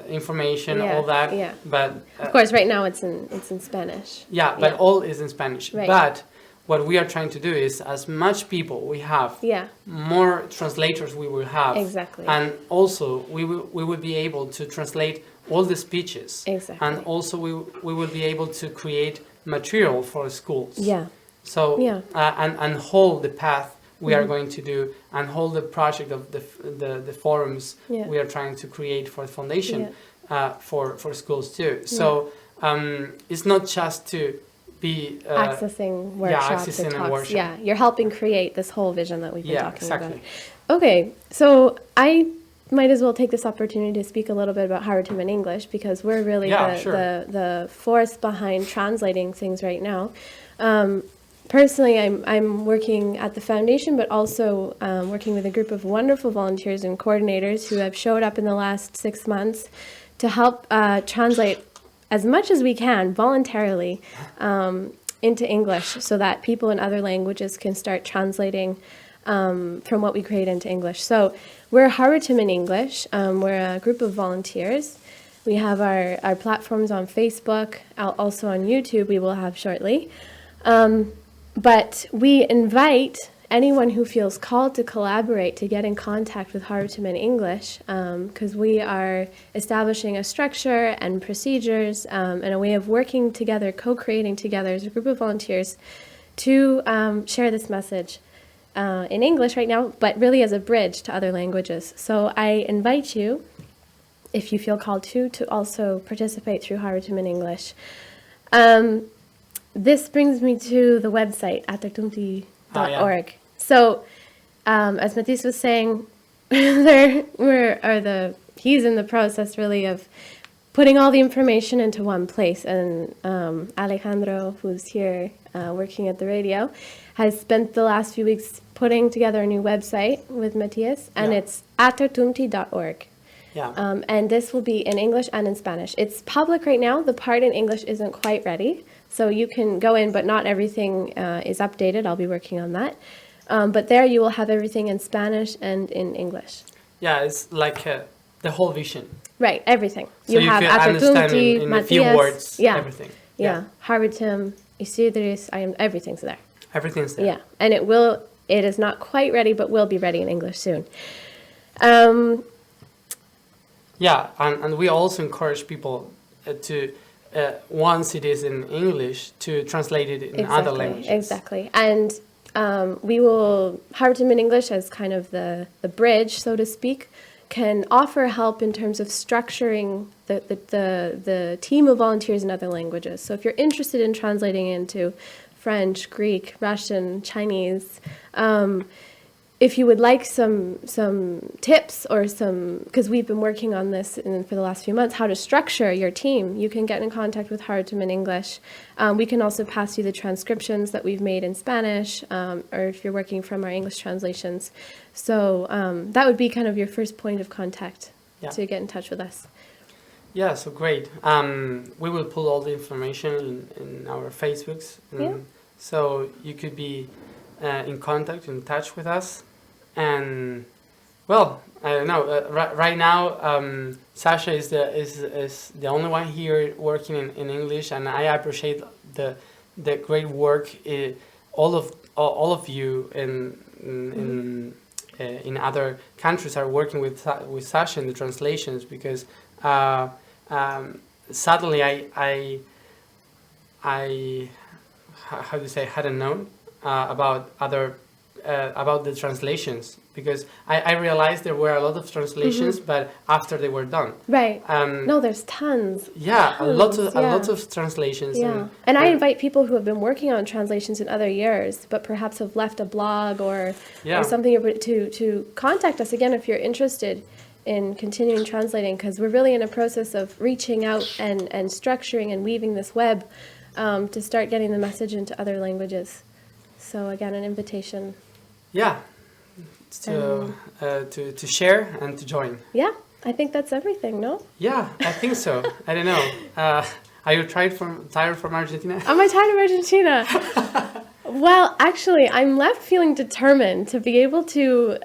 information, all that. Yeah. But of course, right now it's in Spanish. Yeah, but all is in Spanish. Right. But what we are trying to do is, as much people we have, more translators we will have. Exactly. And also we will be able to translate all the speeches. Exactly. And also we will be able to create material for schools. Yeah. So, and hold the path we are going to do, and hold the project of the forums we are trying to create for the foundation for schools too. So it's not just to be accessing workshops or talks. Yeah, you're helping create this whole vision that we've been talking about. Okay, so I might as well take this opportunity to speak a little bit about Harutum in English, because we're really the force behind translating things right now. Personally, I'm working at the foundation, but also working with a group of wonderful volunteers and coordinators who have showed up in the last 6 months to help translate as much as we can voluntarily into English, so that people in other languages can start translating from what we create into English. So we're Harutum in English. We're a group of volunteers. We have our platforms on Facebook, also on YouTube we will have shortly. But we invite anyone who feels called to collaborate to get in contact with Harutum in English, because we are establishing a structure and procedures and a way of working together, co-creating together as a group of volunteers to share this message in English right now, but really as a bridge to other languages. So I invite you, if you feel called to also participate through Harutum in English. This brings me to the website, atatumti.org. So, as Matías was saying, he's in the process really of putting all the information into one place. And Alejandro, who's here working at the radio, has spent the last few weeks putting together a new website with Matías, and it's atatumti.org. Yeah. And this will be in English and in Spanish. It's public right now. The part in English isn't quite ready. So you can go in, but not everything is updated. I'll be working on that. But there you will have everything in Spanish and in English. Yeah, it's like the whole vision. Right, everything. So you have understand in a few words everything. Yeah. Harutum, Isidris, everything's there. Everything's there. Yeah, and it is not quite ready, but will be ready in English soon. Yeah, and we also encourage people to, once it is in English, to translate it in other languages. Exactly. And we will, Harutum in English as kind of the bridge, so to speak, can offer help in terms of structuring the team of volunteers in other languages. So if you're interested in translating into French, Greek, Russian, Chinese, if you would like some tips or because we've been working on this for the last few months, how to structure your team, you can get in contact with Harutum in English. We can also pass you the transcriptions that we've made in Spanish, or if you're working from our English translations. So that would be kind of your first point of contact to get in touch with us. Yeah, so great. We will put all the information in our Facebooks. So you could be in contact, in touch with us. And well, I don't know. Right now, Sasha is the only one here working in English, and I appreciate the great work all of you in other countries are working with Sasha in the translations, because sadly I how do you say, hadn't known about the translations, because I realized there were a lot of translations, but after they were done. Right. No, there's tons. Yeah, a lot of translations. Yeah. And I invite people who have been working on translations in other years, but perhaps have left a blog or something to contact us again if you're interested in continuing translating, because we're really in a process of reaching out and structuring and weaving this web to start getting the message into other languages. So again, an invitation. Yeah, to share and to join. Yeah, I think that's everything, no? Yeah, I think so. I don't know. Are you tired from Argentina? Am I tired of Argentina? Well, actually, I'm left feeling determined to be able to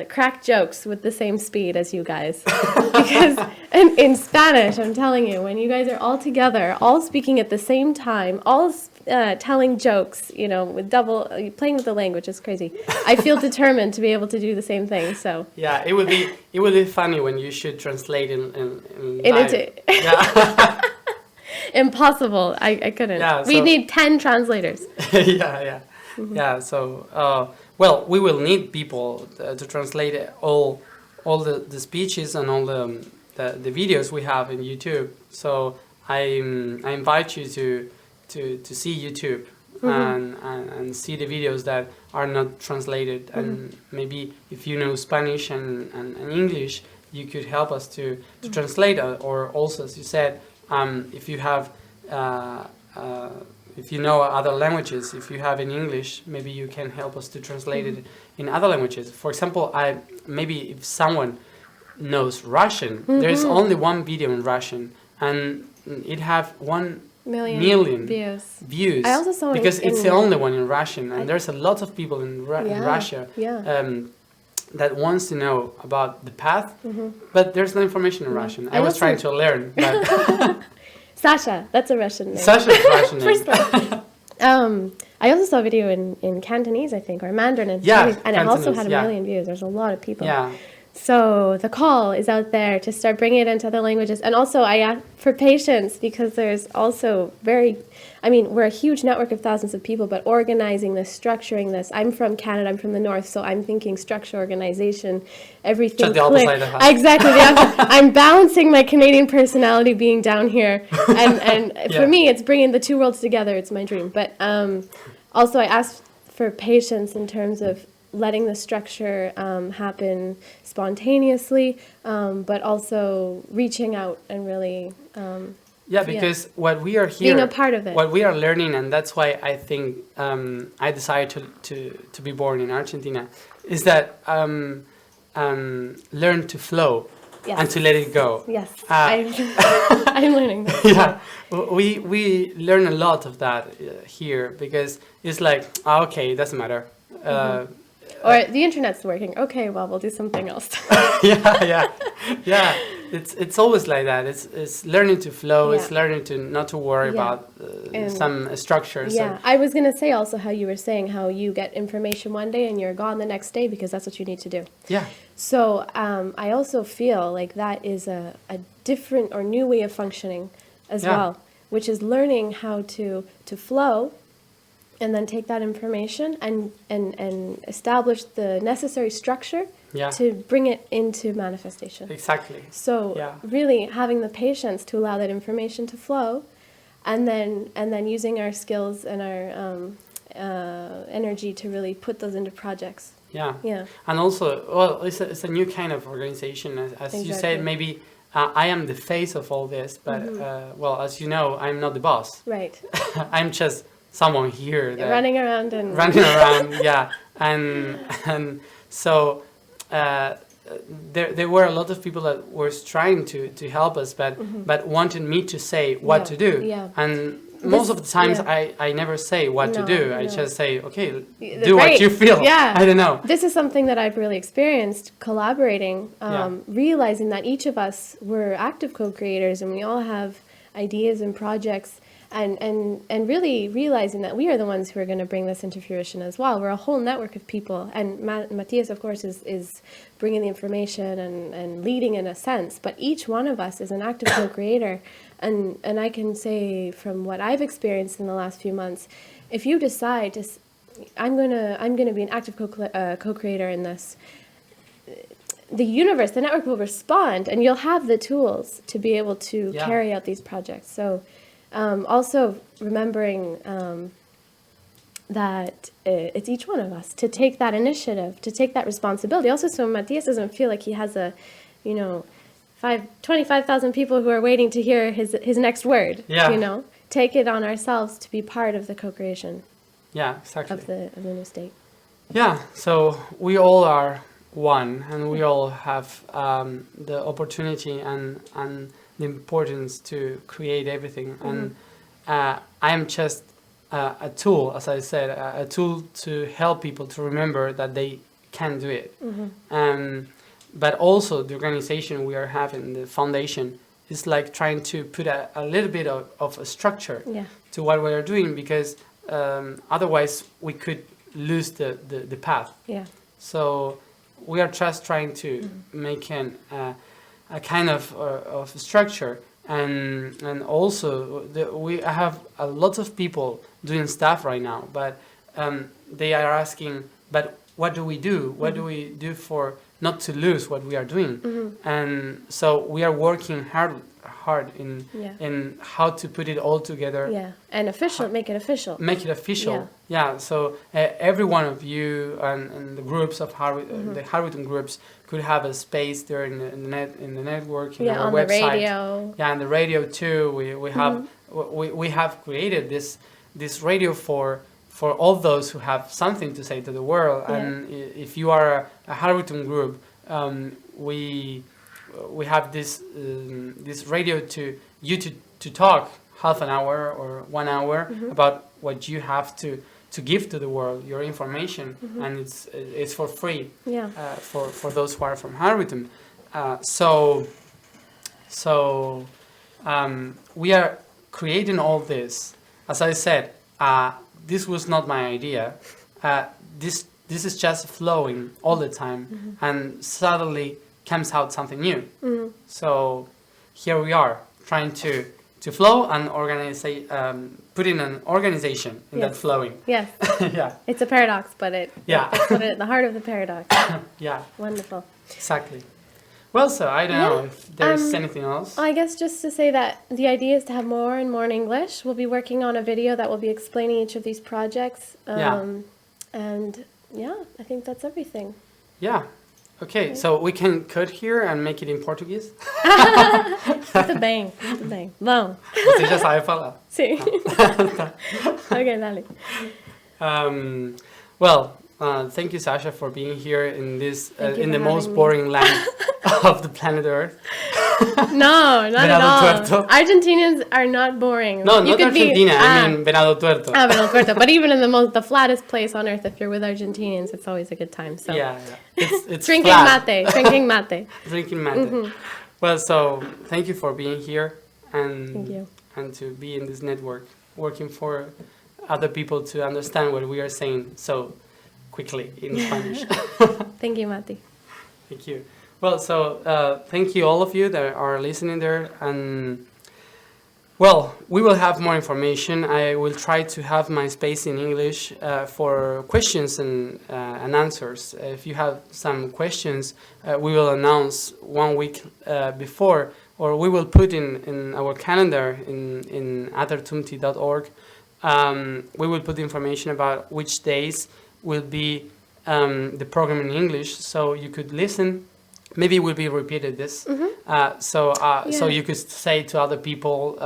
crack jokes with the same speed as you guys. Because in Spanish, I'm telling you, when you guys are all together, all speaking at the same time, all telling jokes, with playing with the language is crazy. I feel determined to be able to do the same thing. So yeah, it would be funny when you should translate in live. Yeah. Impossible. I couldn't. Yeah, we need 10 translators. Yeah. Yeah. So well, we will need people to translate all the speeches and all the videos we have in YouTube. So I invite you to see YouTube and see the videos that are not translated, and maybe if you know Spanish and English, you could help us to translate, or also, as you said, if you have if you know other languages, if you have in English, maybe you can help us to translate it in other languages. For example, maybe if someone knows Russian, there's only one video in Russian, and it have 1 million views. I also saw because it's the only one in Russian, and there's a lot of people in Russia that wants to know about the path, but there's no information in Russian. I was trying to learn. But Sasha, that's a Russian name. Sasha's Russian name. I also saw a video in Cantonese, I think, or Mandarin, and it also had 1 million views. There's a lot of people. Yeah. So the call is out there to start bringing it into other languages. And also I ask for patience, because there's also we're a huge network of thousands of people, but organizing this, structuring this. I'm from Canada, I'm from the north, so I'm thinking structure, organization, everything. Just the opposite of us. Exactly. I'm balancing my Canadian personality being down here. And for me, it's bringing the two worlds together. It's my dream. But also I asked for patience in terms of letting the structure happen spontaneously, but also reaching out and really because what we are here, being a part of it, what we are learning, and that's why I think I decided to be born in Argentina, is that learn to flow and to let it go. Yes, I'm learning that. Yeah, we learn a lot of that here, because it's like, okay, it doesn't matter. Or the internet's working. Okay, well, we'll do something else. yeah. It's always like that. It's learning to flow. It's learning to not to worry about some structures. Yeah, I was gonna say also how you were saying how you get information one day and you're gone the next day, because that's what you need to do. Yeah. So I also feel like that is a different or new way of functioning as well, which is learning how to flow. And then take that information and establish the necessary structure to bring it into manifestation. Exactly. So really having the patience to allow that information to flow, and then using our skills and our energy to really put those into projects. Yeah. And also, well, it's a new kind of organization. As you said, maybe I am the face of all this, but well, as you know, I'm not the boss. Right. I'm just someone here running around, and so there were a lot of people that were trying to help us, but wanted me to say what to do, and most of the times I never say what to do. I just say, okay, do what you feel. I don't know. This is something that I've really experienced collaborating, realizing that each of us were active co-creators, and we all have ideas and projects. And really realizing that we are the ones who are going to bring this into fruition as well. We're a whole network of people. And Matías, of course, is bringing the information and leading in a sense. But each one of us is an active co-creator. And I can say from what I've experienced in the last few months, if you decide to, I'm gonna be an active co-creator in this, the universe, the network will respond, and you'll have the tools to be able to carry out these projects. So also remembering that it's each one of us to take that initiative, to take that responsibility. Also, so Matías doesn't feel like he has 25,000 people who are waiting to hear his next word. Take it on ourselves to be part of the co-creation. Exactly. Of the new state. So we all are one, and we all have the opportunity and the importance to create everything. And I am just a tool, as I said, a tool to help people to remember that they can do it. But also the organization we are having, the foundation, is like trying to put a little bit of a structure to what we are doing, because otherwise we could lose the path. Yeah. So we are just trying to make a kind of structure, and also we have a lot of people doing stuff right now, but they are asking, but what do we do? What do we do for not to lose what we are doing? And so we are working hard in how to put it all together. Yeah, and make it official. Make it official. Yeah. So every one of you and the groups of the Harwitton groups could have a space there in the network, in our on website. The radio. Yeah, and the radio too. We have created this radio for all those who have something to say to the world. And if you are a Harwitton group, we have this radio to talk half an hour or 1 hour about what you have to give to the world, your information, and it's for free. For those who are from Harwitton. So we are creating all this. As I said, this was not my idea. This is just flowing all the time, and suddenly comes out something new. So here we are trying to flow and put in an organization in that flowing. Yes. Yeah. It's a paradox, but that's what the heart of the paradox. Yeah. Wonderful. Exactly. Well, so I don't know if there's anything else. I guess just to say that the idea is to have more and more in English. We'll be working on a video that will be explaining each of these projects. And I think that's everything. Yeah. Okay, so we can cut here and make it in Portuguese? With a bang. Bom. Você já sabe falar. Sim. Okay, dale. Thank you, Sasha, for being here in this in the most boring land of the planet Earth. No, not at all. Tuerto. Argentinians are not boring. No, not Argentina. I mean Venado Tuerto. Venado Tuerto. But even in the flattest place on earth, if you're with Argentinians, it's always a good time. So yeah. It's drinking flat. mate. Drinking mate. Well, so thank you for being here and to be in this network, working for other people to understand what we are saying so quickly in Spanish. Thank you, Mati. Thank you. Well, so thank you all of you that are listening there, and we will have more information. I will try to have my space in English for questions and answers. If you have some questions, we will announce 1 week before, or we will put in our calendar in athertumti.org. We will put information about which days will be the program in English, so you could listen. Maybe it will be repeated this, so you could say to other people,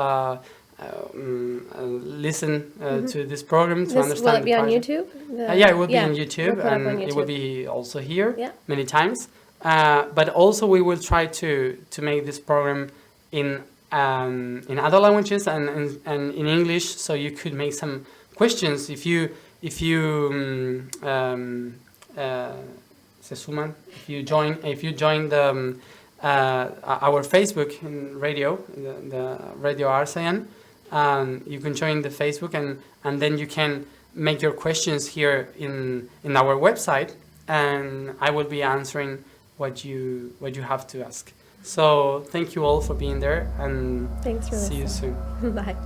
listen to this program to understand. Will it be on YouTube? It will be on YouTube, and it will be also here many times. But also we will try to make this program in other languages and in English, so you could make some questions if you if you join the our Facebook radio, the Radio Arsayian, you can join the Facebook and then you can make your questions here in our website, and I will be answering what you have to ask. So thank you all for being there, and thanks for see listening. you soon. Bye.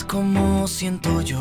Como siento yo,